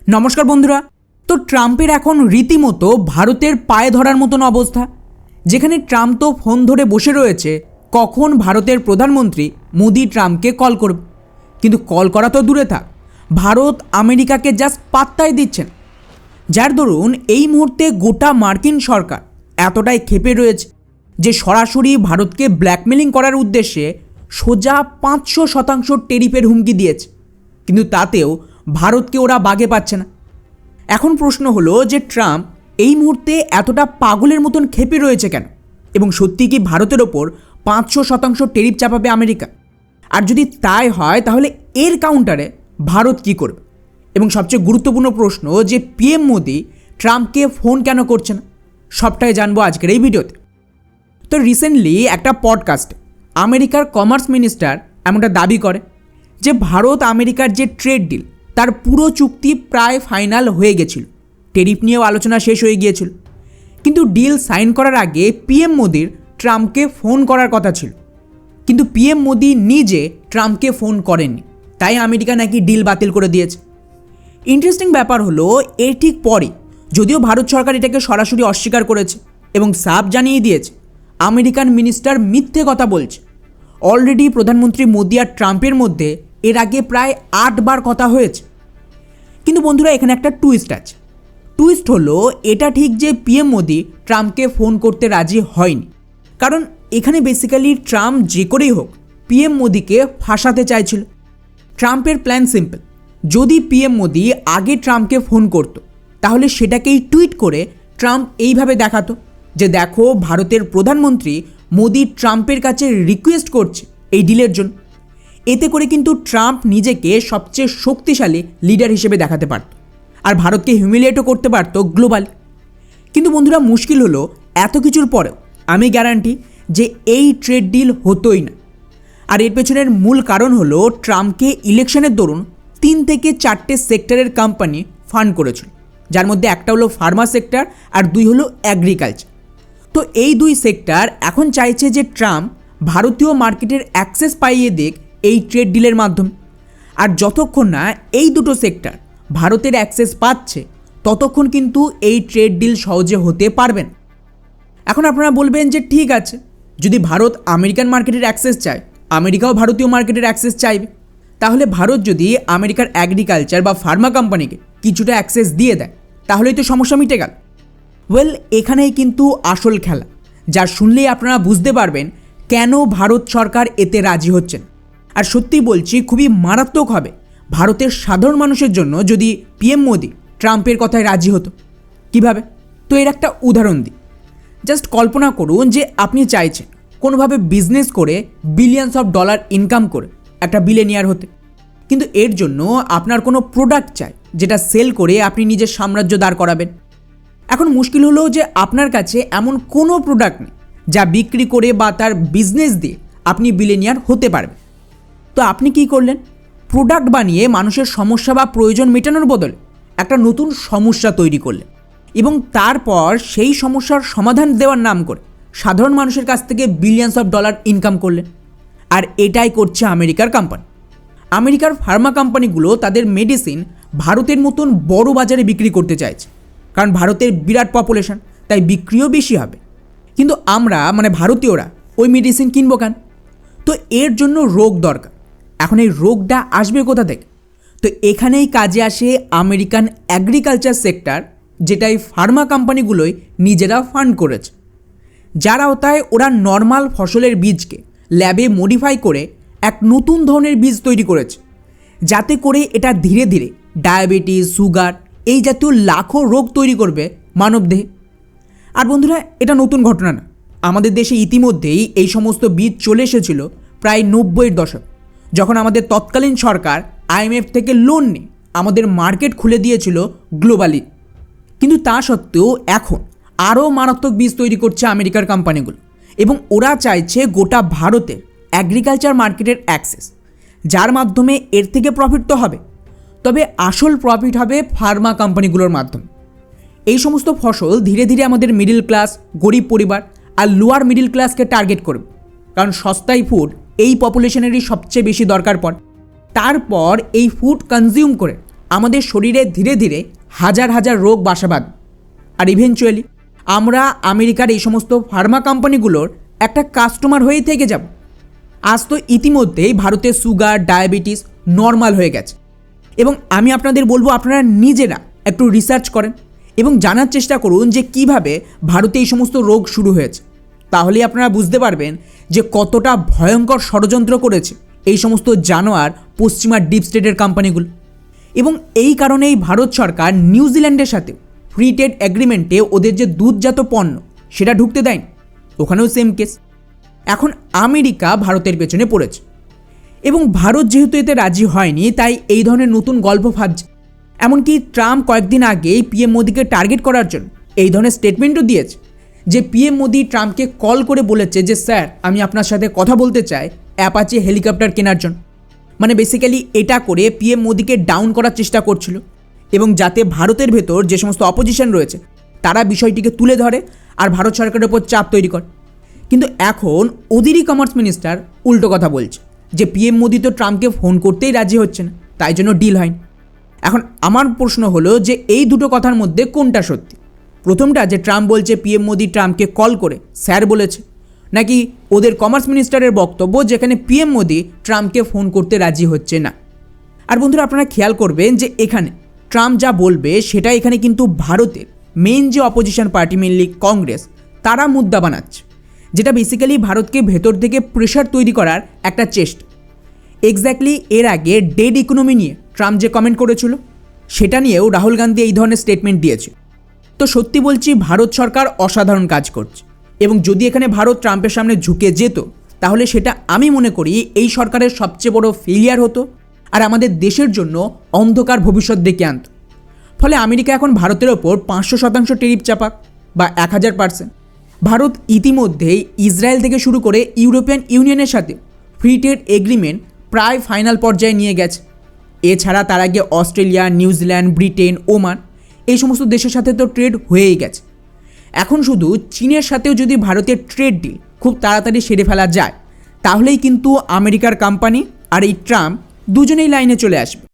নমস্কার বন্ধুরা। তো ট্রাম্পের এখন রীতিমতো ভারতের পায়ে ধরার মতন অবস্থা, যেখানে ট্রাম্প তো ফোন ধরে বসে রয়েছে কখন ভারতের প্রধানমন্ত্রী মোদি ট্রাম্পকে কল করবে। কিন্তু কল করা তো দূরে থাক, ভারত আমেরিকাকে জাস্ট পাত্তাই দিচ্ছেন, যার দরুন এই মুহূর্তে গোটা মার্কিন সরকার এতটাই ক্ষেপে রয়েছে যে সরাসরি ভারতকে ব্ল্যাকমেলিং করার উদ্দেশ্যে সোজা 500% টেরিফের হুমকি দিয়েছে। কিন্তু তাতেও ভারতকে ওরা বাগে পাচ্ছে না। এখন প্রশ্ন হলো যে ট্রাম্প এই মুহূর্তে এতটা পাগলের মতন ক্ষেপে রয়েছে কেন, এবং সত্যি কি ভারতের ওপর 500% টেরিফ চাপাবে আমেরিকা? আর যদি তাই হয় তাহলে এর কাউন্টারে ভারত কি করবে? এবং সবচেয়ে গুরুত্বপূর্ণ প্রশ্ন যে পিএম মোদি ট্রাম্পকে ফোন কেন করছে না, সবটাই জানবো আজকের এই ভিডিওতে। তো রিসেন্টলি একটা পডকাস্টে আমেরিকার কমার্স মিনিস্টার এমনটা দাবি করে যে ভারত আমেরিকার যে ট্রেড ডিল তার পুরো চুক্তি প্রায় ফাইনাল হয়ে গেছিল, টেরিফ নিয়েও আলোচনা শেষ হয়ে গিয়েছিল। কিন্তু ডিল সাইন করার আগে পিএম মোদির ট্রাম্পকে ফোন করার কথা ছিল, কিন্তু পিএম মোদি নিজে ট্রাম্পকে ফোন করেননি, তাই আমেরিকা নাকি ডিল বাতিল করে দিয়েছে। ইন্টারেস্টিং ব্যাপার হলো এর ঠিক পরে, যদিও ভারত সরকার এটাকে সরাসরি অস্বীকার করেছে এবং সাফ জানিয়ে দিয়েছে আমেরিকান মিনিস্টার মিথ্যে কথা বলছে। অলরেডি প্রধানমন্ত্রী মোদি আর ট্রাম্পের মধ্যে এর আগে প্রায় 8 বার কথা হয়েছে। কিন্তু বন্ধুরা এখানে একটা টুইস্ট আছে। টুইস্ট হলো এটা ঠিক যে পিএম মোদি ট্রাম্পকে ফোন করতে রাজি হয়নি, কারণ এখানে বেসিক্যালি ট্রাম্প যে করেই হোক পিএম মোদিকে ফাঁসাতে চাইছিল। ট্রাম্পের প্ল্যান সিম্পল, যদি পিএম মোদি আগে ট্রাম্পকে ফোন করত তাহলে সেটাকেই টুইট করে ট্রাম্প এইভাবে দেখাতো যে দেখো ভারতের প্রধানমন্ত্রী মোদি ট্রাম্পের কাছে রিকোয়েস্ট করছে এই ডিলের জন্য। এতে করে কিন্তু ট্রাম্প নিজেকে সবচেয়ে শক্তিশালী লিডার হিসেবে দেখাতে পারত আর ভারতকে হিউমিলিয়েটও করতে পারত গ্লোবালি। কিন্তু বন্ধুরা মুশকিল হলো এত কিছুর পরেও আমি গ্যারান্টি যে এই ট্রেড ডিল হতোই না। আর এর পেছনের মূল কারণ হলো ট্রাম্পকে ইলেকশনের দরুন 3 থেকে 4টে সেক্টরের কোম্পানি ফান্ড করেছিল, যার মধ্যে একটা হলো ফার্মা সেক্টর আর 2 হলো অ্যাগ্রিকালচার। তো এই 2 সেক্টর এখন চাইছে যে ট্রাম্প ভারতীয় মার্কেটের অ্যাক্সেস পাইয়ে দিক এই ট্রেড ডিলের মাধ্যমে। আর যতক্ষণ না এই দুটো সেক্টর ভারতের অ্যাক্সেস পাচ্ছে ততক্ষণ কিন্তু এই ট্রেড ডিল সহজে হতে পারবে না। এখন আপনারা বলবেন যে ঠিক আছে, যদি ভারত আমেরিকান মার্কেটের অ্যাক্সেস চায়, আমেরিকাও ভারতীয় মার্কেটের অ্যাক্সেস চাইবে, তাহলে ভারত যদি আমেরিকার অ্যাগ্রিকালচার বা ফার্মা কোম্পানিকে কিছুটা অ্যাক্সেস দিয়ে দেয় তাহলেই তো সমস্যা মিটে গেল। ওয়েল, এখানেই কিন্তু আসল খেলা, যা শুনলেই আপনারা বুঝতে পারবেন কেন ভারত সরকার এতে রাজি হচ্ছেন। আর সত্যি বলছি খুবই মারাত্মক হবে ভারতের সাধারণ মানুষের জন্য যদি পিএম মোদি ট্রাম্পের কথায় রাজি হতো। কিভাবে? তো এর একটা উদাহরণ দিই। জাস্ট কল্পনা করুন যে আপনি চাইছেন কোনোভাবে বিজনেস করে বিলিয়নস অফ ডলার ইনকাম করে একটা বিলিয়নিয়ার হতে, কিন্তু এর জন্য আপনার কোনো প্রোডাক্ট চাই যেটা সেল করে আপনি নিজের সাম্রাজ্য দাঁড় করাবেন। এখন মুশকিল হলো যে আপনার কাছে এমন কোনো প্রোডাক্ট নেই যা বিক্রি করে বা তার বিজনেস দিয়ে আপনি বিলিয়নিয়ার হতে পারবেন। তো আপনি কি করলেন? প্রোডাক্ট বানিয়ে মানুষের সমস্যা বা প্রয়োজন মেটানোর বদলে একটা নতুন সমস্যা তৈরি করলেন এবং তারপর সেই সমস্যার সমাধান দেওয়ার নাম করে সাধারণ মানুষের কাছ থেকে বিলিয়নস অফ ডলার ইনকাম করলেন। আর এটাই করছে আমেরিকার কোম্পানি। আমেরিকার ফার্মা কোম্পানিগুলো তাদের মেডিসিন ভারতের মতন বড় বাজারে বিক্রি করতে চাইছে, কারণ ভারতের বিরাট পপুলেশন, তাই বিক্রিও বেশি হবে। কিন্তু আমরা ভারতীয়রা ওই মেডিসিন কিনবো কেন? তো এর জন্য রোগ দরকার। এখন এই রোগটা আসবে কোথা থেকে? তো এখানেই কাজে আসে আমেরিকান অ্যাগ্রিকালচার সেক্টর, যেটা এই ফার্মা কোম্পানিগুলোই নিজেরা ফান্ড করেছে। যারা ওটায় ওরা নর্মাল ফসলের বীজকে ল্যাবে মডিফাই করে এক নতুন ধরনের বীজ তৈরি করেছে, যাতে করে এটা ধীরে ধীরে ডায়াবেটিস, সুগার এই জাতীয় লাখো রোগ তৈরি করবে মানবদেহে। আর বন্ধুরা এটা নতুন ঘটনা না, আমাদের দেশে ইতিমধ্যেই এই সমস্ত বীজ চলে এসেছিল প্রায় 90-এর দশক, যখন আমাদের তৎকালীন সরকার IMF থেকে লোন নিয়ে আমাদের মার্কেট খুলে দিয়েছিল গ্লোবালি। কিন্তু তা সত্ত্বেও এখন আরও মারাত্মক বীজ তৈরি করছে আমেরিকার কোম্পানিগুলো, এবং ওরা চাইছে গোটা ভারতের অ্যাগ্রিকালচার মার্কেটের অ্যাক্সেস, যার মাধ্যমে এর থেকে প্রফিট তো হবে, তবে আসল প্রফিট হবে ফার্মা কোম্পানিগুলোর মাধ্যমে। এই সমস্ত ফসল ধীরে ধীরে আমাদের মিডল ক্লাস, গরিব পরিবার আর লোয়ার মিডল ক্লাসকে টার্গেট করবে, কারণ সস্তায় ফুড এই পপুলেশনেরই সবচেয়ে বেশি দরকার পড়ে। তারপর এই ফুড কনজিউম করে আমাদের শরীরে ধীরে ধীরে হাজার হাজার রোগ বাসা বাঁধবে, আর ইভেনচুয়ালি আমরা আমেরিকার এই সমস্ত ফার্মা কোম্পানিগুলোর একটা কাস্টমার হয়েই থেকে যাব। আজ তো ইতিমধ্যেই ভারতে সুগার, ডায়াবেটিস নর্মাল হয়ে গেছে, এবং আমি আপনাদের বলবো আপনারা নিজেরা একটু রিসার্চ করেন এবং জানার চেষ্টা করুন যে কিভাবে ভারতে এই সমস্ত রোগ শুরু হয়েছে। তাহলেই আপনারা বুঝতে পারবেন যে কতটা ভয়ঙ্কর ষড়যন্ত্র করেছে এই সমস্ত জানোয়ার পশ্চিমা ডিপ স্টেটের কোম্পানিগুলো। এবং এই কারণেই ভারত সরকার নিউজিল্যান্ডের সাথে ফ্রি ট্রেড এগ্রিমেন্টে ওদের যে দুধজাত পণ্য সেটা ঢুকতে দেয়নি, ওখানেও সেম কেস। এখন আমেরিকা ভারতের পেছনে পড়েছে, এবং ভারত যেহেতু এতে রাজি হয়নি তাই এই ধরনের নতুন গল্প ফাঁদছে। এমনকি ট্রাম্প কয়েকদিন আগেই পিএম মোদিকে টার্গেট করার জন্য এই ধরনের স্টেটমেন্টও দিয়েছে যে পিএম মোদি ট্রাম্পকে কল করে বলেছে যে স্যার, আমি আপনার সাথে কথা বলতে চাই অ্যাপাচি হেলিকপ্টার কেনার জন্য। মানে বেসিক্যালি এটা করে পিএম মোদিকে ডাউন করার চেষ্টা করছিল, এবং যাতে ভারতের ভেতর যে সমস্ত অপোজিশন রয়েছে তারা বিষয়টিকে তুলে ধরে আর ভারত সরকারের উপর চাপ তৈরি করে। কিন্তু এখন ওদেরই কমার্স মিনিস্টার উল্টো কথা বলছে যে পিএম মোদি তো ট্রাম্পকে ফোন করতেই রাজি হচ্ছে না, তাই জন্য ডিল হয়নি। এখন আমার প্রশ্ন হলো যে এই দুটো কথার মধ্যে কোনটা সত্যি? প্রথমটা যে ট্রাম্প বলছে পিএম মোদি ট্রাম্পকে কল করে স্যার বলেছে, নাকি ওদের কমার্স মিনিস্টারের বক্তব্য যেখানে পিএম মোদি ট্রাম্পকে ফোন করতে রাজি হচ্ছে না? আর বন্ধুরা, আপনারা খেয়াল করবেন যে এখানে ট্রাম্প যা বলবে সেটা এখানে কিন্তু ভারতের মেইন যে অপোজিশন পার্টি, মেনলি কংগ্রেস, তারা মুদ্রা বানাচ্ছে, যেটা বেসিক্যালি ভারতকে ভেতর থেকে প্রেশার তৈরি করার একটা চেষ্টা। এক্স্যাক্টলি এর আগে ডেড ইকোনমি নিয়ে ট্রাম্প যে কমেন্ট করেছিল সেটা নিয়েও রাহুল গান্ধী এই ধরনের স্টেটমেন্ট দিয়েছে। তো সত্যি বলছি, ভারত সরকার অসাধারণ কাজ করছে, এবং যদি এখানে ভারত ট্রাম্পের সামনে ঝুঁকে যেত তাহলে সেটা আমি মনে করি এই সরকারের সবচেয়ে বড় ফেলিয়ার হতো, আর আমাদের দেশের জন্য অন্ধকার ভবিষ্যৎ ডেকে আনত। ফলে আমেরিকা এখন ভারতের ওপর 500% টেরিফ চাপাক বা 1000%। ভারত ইতিমধ্যেই ইসরায়েল থেকে শুরু করে ইউরোপিয়ান ইউনিয়নের সাথে ফ্রি ট্রেড এগ্রিমেন্ট প্রায় ফাইনাল পর্যায়ে নিয়ে গেছে। এছাড়া তার আগে অস্ট্রেলিয়া, নিউজিল্যান্ড, ব্রিটেন, ওমান এই সমস্ত দেশের সাথে তো ট্রেড হয়েই গেছে। এখন শুধু চীনের সাথেও যদি ভারতের ট্রেড ডিল খুব তাড়াতাড়ি সেরে ফেলা যায় তাহলেই কিন্তু আমেরিকার কোম্পানি আর এই ট্রাম্প দুজনেই লাইনে চলে আসবে।